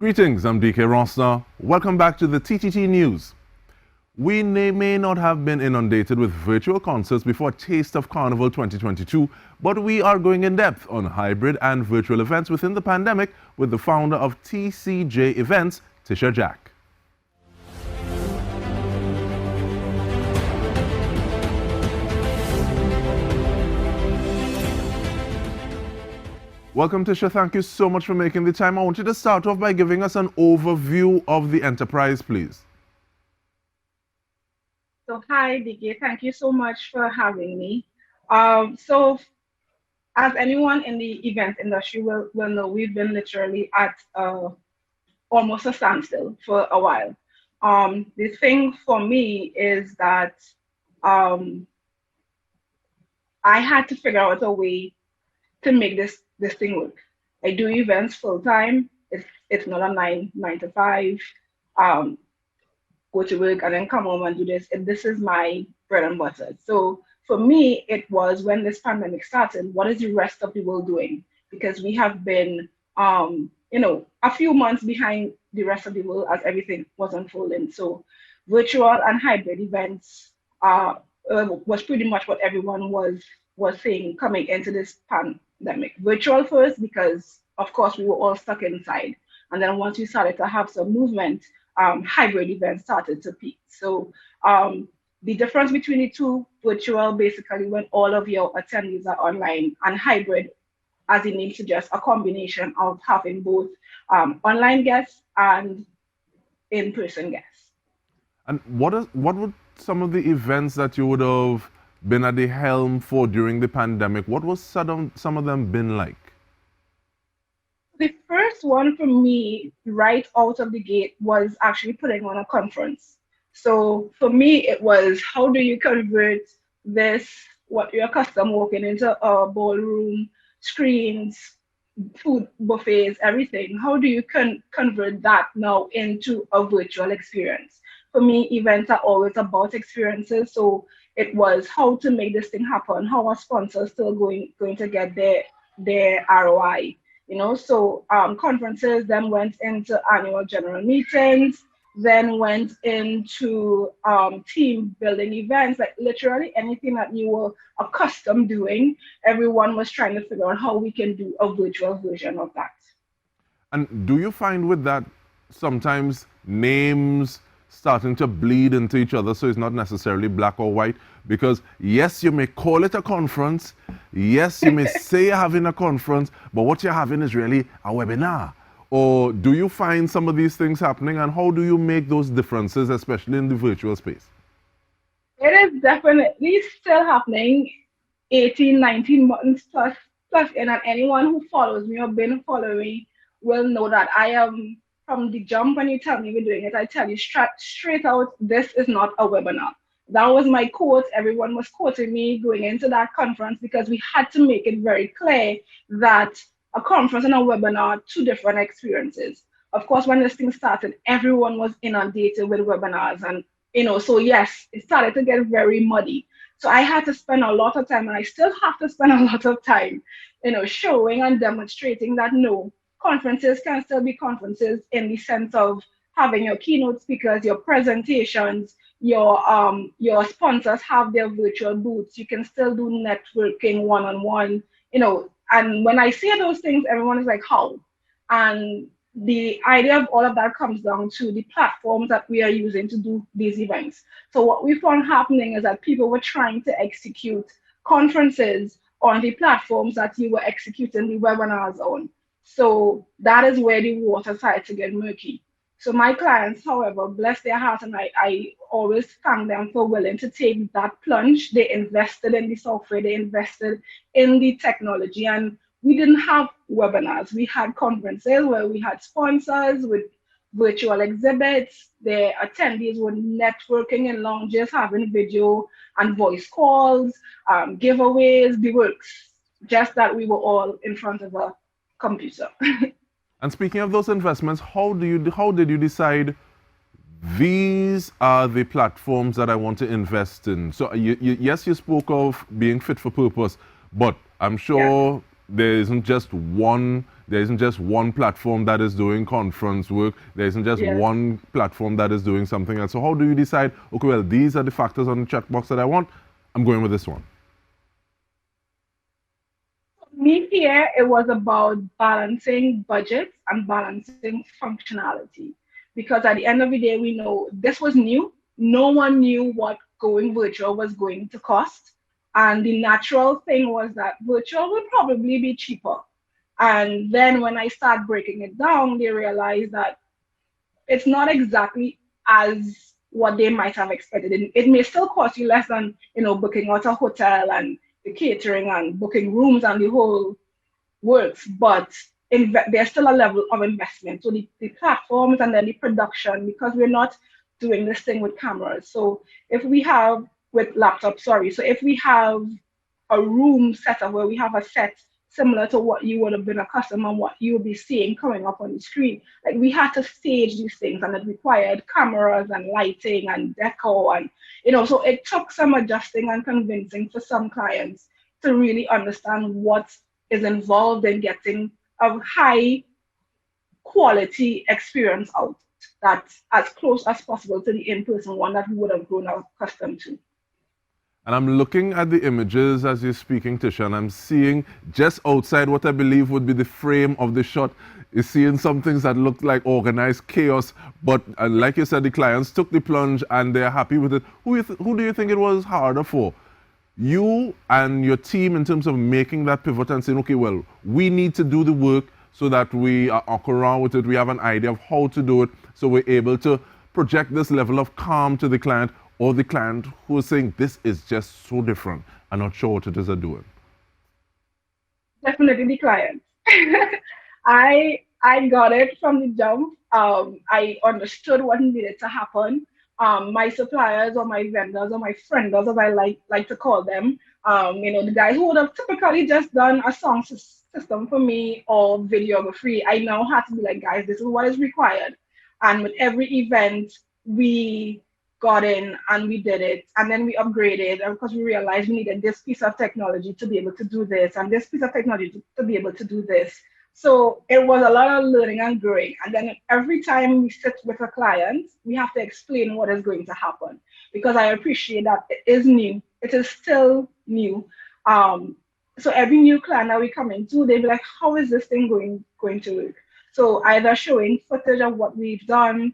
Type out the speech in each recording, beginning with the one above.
Greetings, I'm Dike Rostant. Welcome back to the TTT News. We may not have been inundated with virtual concerts before Taste of Carnival 2022, but we are going in depth on hybrid and virtual events within the pandemic with the founder of TCJ Events, Tisha Jack. Welcome, Tisha. Thank you so much for making the time. I want you to start off by giving us an overview of the enterprise, please. So hi, Dike. Thank you so much for having me. As anyone in the event industry will know, we've been literally at almost a standstill for a while. The thing for me is that um, I had to figure out a way to make this thing work. I do events full time. It's not a nine to five. Um, Go to work and then come home and do this. And this is my bread and butter. So for me, it was when this pandemic started, what is the rest of the world doing? Because we have been, a few months behind the rest of the world as everything was unfolding. So virtual and hybrid events was pretty much what everyone was saying coming into this pandemic. Virtual first because, of course, we were all stuck inside. And then once we started to have some movement, hybrid events started to peak. So the difference between the two, virtual basically when all of your attendees are online, and hybrid, as the name suggests, a combination of having both online guests and in-person guests. And what would some of the events that you would have been at the helm for during the pandemic, what was some of them been like? The first one for me, right out of the gate, was actually putting on a conference. So for me, it was how do you convert this, what you're accustomed walking into a ballroom, screens, food buffets, everything. How do you convert that now into a virtual experience? For me, events are always about experiences. So it was how to make this thing happen. How are sponsors still going to get their ROI? So conferences then went into annual general meetings, then went into team building events, like literally anything that you were accustomed doing, everyone was trying to figure out how we can do a virtual version of that. And do you find with that sometimes names starting to bleed into each other, so it's not necessarily black or white? Because yes, you may call it a conference, yes, you may say you're having a conference, but what you're having is really a webinar. Or do you find some of these things happening, and how do you make those differences, especially in the virtual space? It is definitely still happening 18, 19 months plus in, and anyone who follows me or been following will know that I am from the jump. When you tell me we're doing it, I tell you straight out, this is not a webinar. That was my quote. Everyone was quoting me going into that conference because we had to make it very clear that a conference and a webinar are two different experiences. Of course, when this thing started, everyone was inundated with webinars, and so yes, it started to get very muddy. So I had to spend a lot of time, and I still have to spend a lot of time, showing and demonstrating that no, conferences can still be conferences in the sense of having your keynote speakers, your presentations, your sponsors have their virtual booths. You can still do networking one-on-one, and when I say those things, everyone is like, how? And the idea of all of that comes down to the platforms that we are using to do these events. So what we found happening is that people were trying to execute conferences on the platforms that you were executing the webinars on. So that is where the water started to get murky. So my clients, however, bless their hearts, and I always thank them for willing to take that plunge. They invested in the software, they invested in the technology, and we didn't have webinars. We had conferences where we had sponsors with virtual exhibits. The attendees were networking in lounges, having video and voice calls, giveaways, the works. Just that we were all in front of a computer. And speaking of those investments, how did you decide these are the platforms that I want to invest in? So yes, you spoke of being fit for purpose, but I'm Yeah. sure there isn't just one platform that is doing conference work. There isn't just Yes. one platform that is doing something else. So how do you decide, okay, well, these are the factors on the checkbox that I want. I'm going with this one. Me here, it was about balancing budgets and balancing functionality. Because at the end of the day, we know this was new. No one knew what going virtual was going to cost. And the natural thing was that virtual would probably be cheaper. And then when I start breaking it down, they realized that it's not exactly as what they might have expected. It may still cost you less than, booking out a hotel and the catering and booking rooms and the whole works, but there's still a level of investment. So the platforms and then the production, because we're not doing this thing with cameras. So if we have with laptops, sorry. So if we have a room setup where we have a set similar to what you would have been accustomed and what you will be seeing coming up on the screen. Like we had to stage these things and it required cameras and lighting and decor and so it took some adjusting and convincing for some clients to really understand what is involved in getting a high quality experience out that's as close as possible to the in-person one that we would have grown accustomed to. And I'm looking at the images as you're speaking, Tisha, and I'm seeing just outside what I believe would be the frame of the shot, is seeing some things that look like organized chaos. But like you said, the clients took the plunge and they're happy with it. Who do you think it was harder for? You and your team in terms of making that pivot and saying, okay, well, we need to do the work so that we are around with it. We have an idea of how to do it. So we're able to project this level of calm to the client, or the client who is saying this is just so different. I'm not sure what it is they're doing. Definitely the client. I got it from the jump. I understood what needed to happen. My suppliers or my vendors or my frienders, as I like to call them, the guys who would have typically just done a system for me or videography, I now had to be like, guys, this is what is required. And with every event, we got in and we did it, and then we upgraded because we realized we needed this piece of technology to be able to do this and this piece of technology to be able to do this. So it was a lot of learning and growing, and then every time we sit with a client we have to explain what is going to happen, because I appreciate that it is new, it is still new. So every new client that we come into, they be like, how is this thing going to work? So either showing footage of what we've done,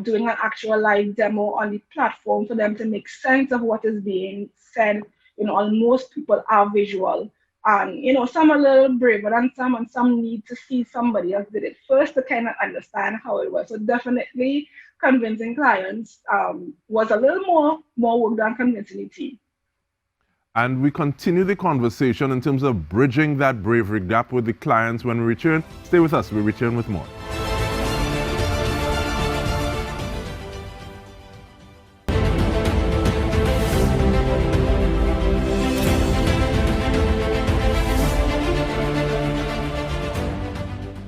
doing an actual live demo on the platform for them to make sense of what is being said. And most people are visual. And some are a little braver than some, and some need to see somebody else did it first to kind of understand how it was. So definitely convincing clients was a little more work than convincing the team. And we continue the conversation in terms of bridging that bravery gap with the clients when we return. Stay with us, we return with more.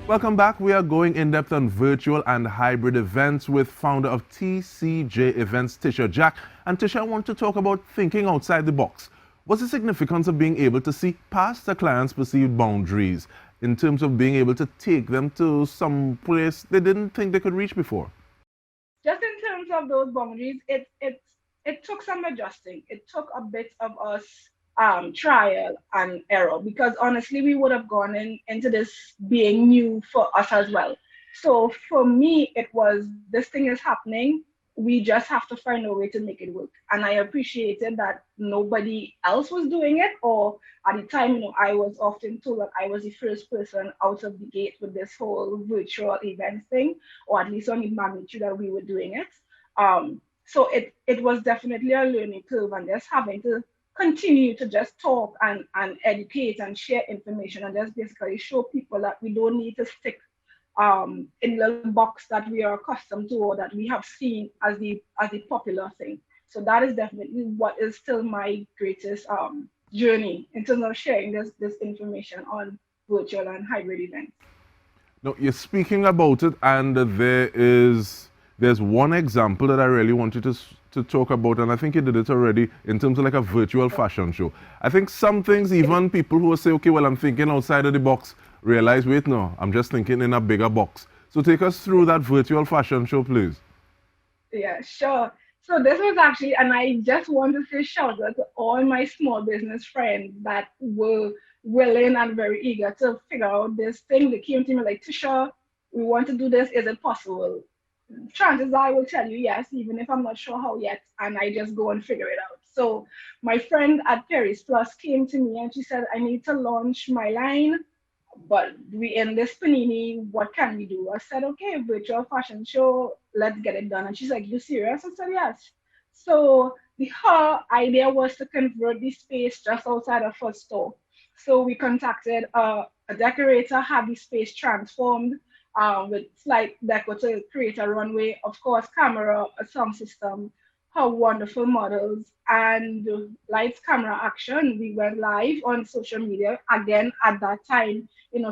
Welcome back. We are going in depth on virtual and hybrid events with founder of TCJ Events, Tisha Jack. And Tisha, I want to talk about thinking outside the box. What's the significance of being able to see past a client's perceived boundaries in terms of being able to take them to some place they didn't think they could reach before? Just in terms of those boundaries, it took some adjusting. It took a bit of us trial and error, because honestly we would have gone into this being new for us as well. So for me it was, this thing is happening, we just have to find a way to make it work. And I appreciated that nobody else was doing it, or at the time, I was often told that I was the first person out of the gate with this whole virtual event thing, or at least on the magnitude that we were doing it. So it was definitely a learning curve, and just having to continue to just talk and educate and share information, and just basically show people that we don't need to stick in the little box that we are accustomed to or that we have seen as the popular thing. So that is definitely what is still my greatest journey in terms of sharing this information on virtual and hybrid events. No, you're speaking about it, and there's one example that I really want you to talk about, and I think you did it already, in terms of like a virtual fashion show. I think some things, even people who say, okay, well, I'm thinking outside of the box, realize, wait, no, I'm just thinking in a bigger box. So take us through that virtual fashion show, please. Yeah, sure. So this was actually, and I just want to say shout out to all my small business friends that were willing and very eager to figure out this thing. They came to me like, Tisha, we want to do this. Is it possible? Chances are I will tell you yes, even if I'm not sure how yet, and I just go and figure it out. So my friend at Paris Plus came to me and she said, I need to launch my line, but we in this panini, what can we do? I said, okay, virtual fashion show, let's get it done. And she's like, you serious? I said, yes. So her idea was to convert the space just outside of her store. So we contacted a decorator, had the space transformed with slight deco to create a runway, of course, camera, a sound system, her wonderful models, and lights, camera, action. We went live on social media. Again, at that time,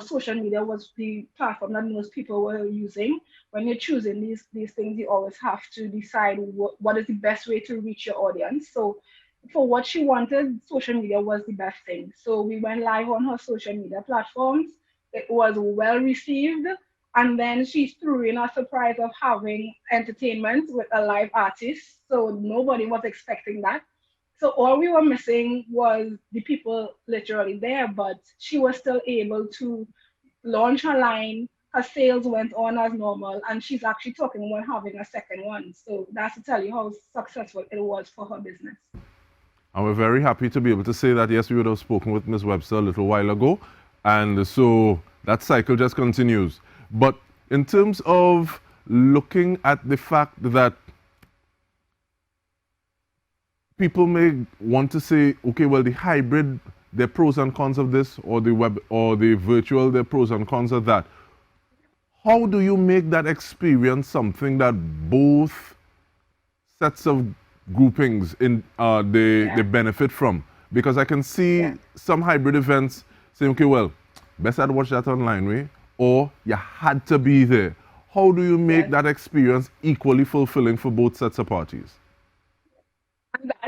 social media was the platform that most people were using. When you're choosing these things, you always have to decide what is the best way to reach your audience. So for what she wanted, social media was the best thing. So we went live on her social media platforms. It was well received. And then she threw in a surprise of having entertainment with a live artist. So nobody was expecting that. So all we were missing was the people literally there, but she was still able to launch her line. Her sales went on as normal, and she's actually talking about having a second one. So that's to tell you how successful it was for her business. And we're very happy to be able to say that, yes, we would have spoken with Ms. Webster a little while ago. And so that cycle just continues. But in terms of looking at the fact that people may want to say, okay, well, the hybrid, there are pros and cons of this, or the web or the virtual, there are pros and cons of that. How do you make that experience something that both sets of groupings in they benefit from? Because I can see some hybrid events saying, okay, well, best I'd watch that online way, or you had to be there. How do you make that experience equally fulfilling for both sets of parties?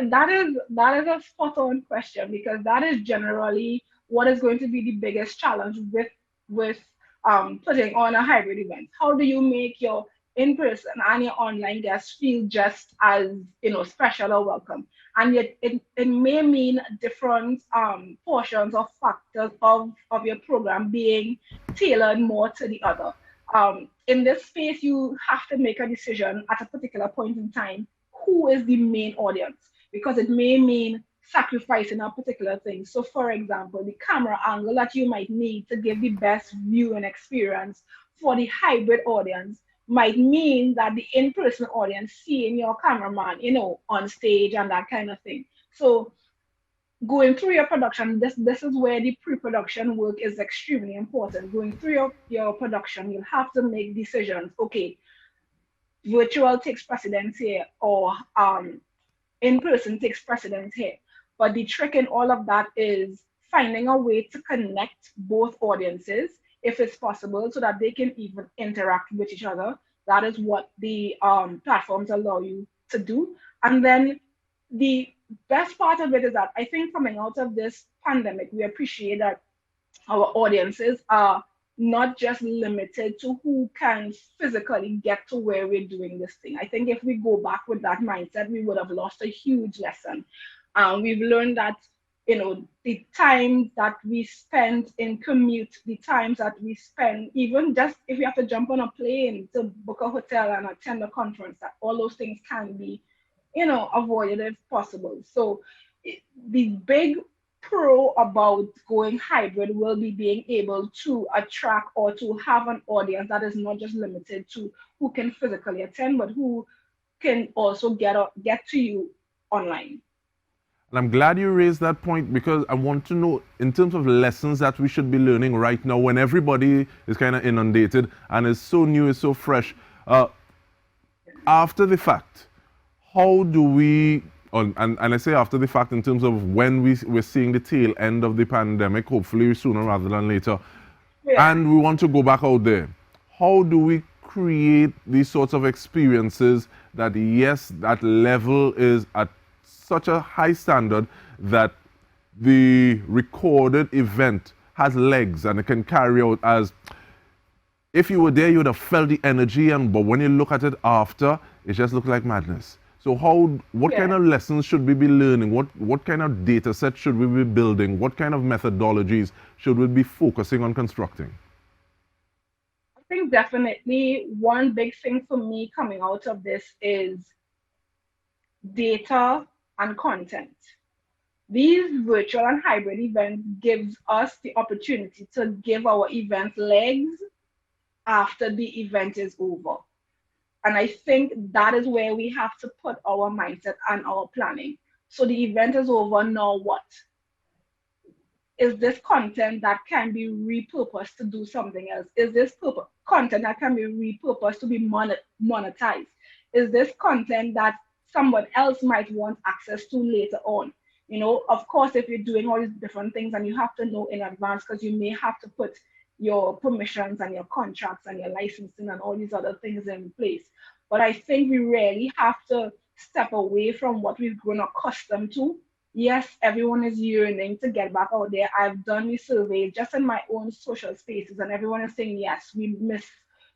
That is a spot on question, because that is generally what is going to be the biggest challenge with putting on a hybrid event. How do you make your in person and your online guests feel just as special or welcome? And yet it may mean different portions or factors of your program being tailored more to the other. In this space, you have to make a decision at a particular point in time who is the main audience, because it may mean sacrificing a particular thing. So, for example, the camera angle that you might need to give the best viewing experience for the hybrid audience might mean that the in-person audience seeing your cameraman, on stage and that kind of thing. So going through your production, this is where the pre-production work is extremely important. Going through your production, you'll have to make decisions. Okay, virtual takes precedence here, or in-person takes precedence here. But the trick in all of that is finding a way to connect both audiences, if it's possible, so that they can even interact with each other. That is what the platforms allow you to do. And then the best part of it is that I think coming out of this pandemic, we appreciate that our audiences are not just limited to who can physically get to where we're doing this thing. I think if we go back with that mindset, we would have lost a huge lesson. We've learned that, the time that we spend in commute, the times that we spend, even just if we have to jump on a plane to book a hotel and attend a conference, that all those things can be, avoided if possible. So the big pro about going hybrid will be being able to attract or to have an audience that is not just limited to who can physically attend, but who can also get to you online. And I'm glad you raised that point, because I want to know, in terms of lessons that we should be learning right now when everybody is kind of inundated and is so new, is so fresh. After the fact, how do we, and I say after the fact in terms of when we're seeing the tail end of the pandemic, hopefully sooner rather than later, and we want to go back out there, how do we create these sorts of experiences that, yes, that level is at such a high standard that the recorded event has legs and it can carry out as if you were there, you would have felt the energy, but when you look at it after, it just looks like madness. So what kind of lessons should we be learning? What kind of data set should we be building? What kind of methodologies should we be focusing on constructing? I think definitely one big thing for me coming out of this is data and content. These virtual and hybrid events gives us the opportunity to give our event legs after the event is over. And I think that is where we have to put our mindset and our planning. So the event is over, now what? Is this content that can be repurposed to do something else? Is this content that can be repurposed to be monetized? Is this content that someone else might want access to later on? You know, of course, if you're doing all these different things and you have to know in advance because you may have to put your permissions and your contracts and your licensing and all these other things in place. But I think we really have to step away from what we've grown accustomed to. Yes, everyone is yearning to get back out there. I've done these surveys just in my own social spaces, and everyone is saying, yes, we miss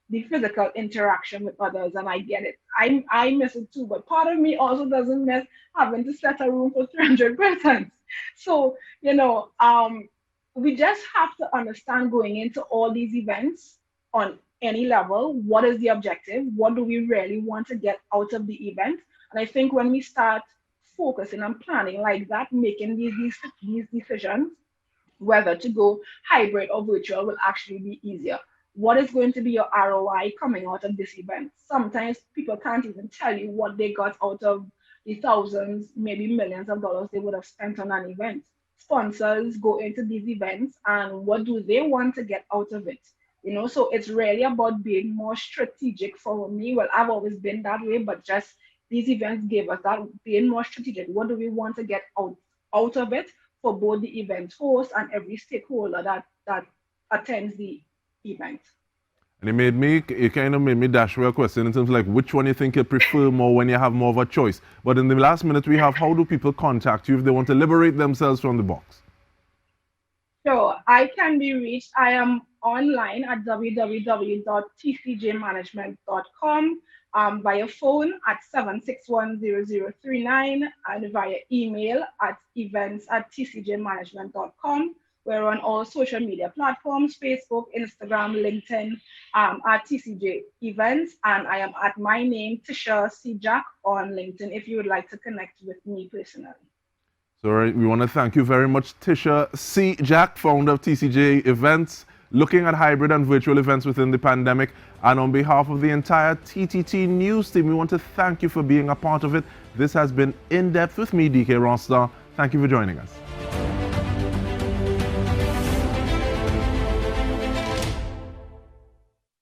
the physical interaction with others, and I get it. I miss it too, but part of me also doesn't miss having to set a room for 300 persons. So, you know, we just have to understand going into all these events on any level, what is the objective? What do we really want to get out of the event? And I think when we start focusing and planning like that, making these decisions, whether to go hybrid or virtual will actually be easier. What is going to be your ROI coming out of this event? Sometimes people can't even tell you what they got out of the thousands, maybe millions of dollars they would have spent on an event. Sponsors go into these events and what do they want to get out of it? You know, so it's really about being more strategic for me. Well, I've always been that way, but just these events gave us that being more strategic. What do we want to get out of it for both the event host and every stakeholder that attends the event? And it kind of made me dash for a question in terms of like which one you think you prefer more when you have more of a choice. But in the last minute we have, how do people contact you if they want to liberate themselves from the box? So I can be reached. I am online at www.tcjmanagement.com, via phone at 7610039 and via email at events@tcjmanagement.com. We're on all social media platforms, Facebook, Instagram, LinkedIn, at TCJ Events, and I am at my name, Tisha C. Jack, on LinkedIn if you would like to connect with me personally. So we want to thank you very much, Tisha C. Jack, founder of TCJ Events, looking at hybrid and virtual events within the pandemic. And on behalf of the entire TTT News team, we want to thank you for being a part of it. This has been In Depth with me, Dike Rostant. Thank you for joining us.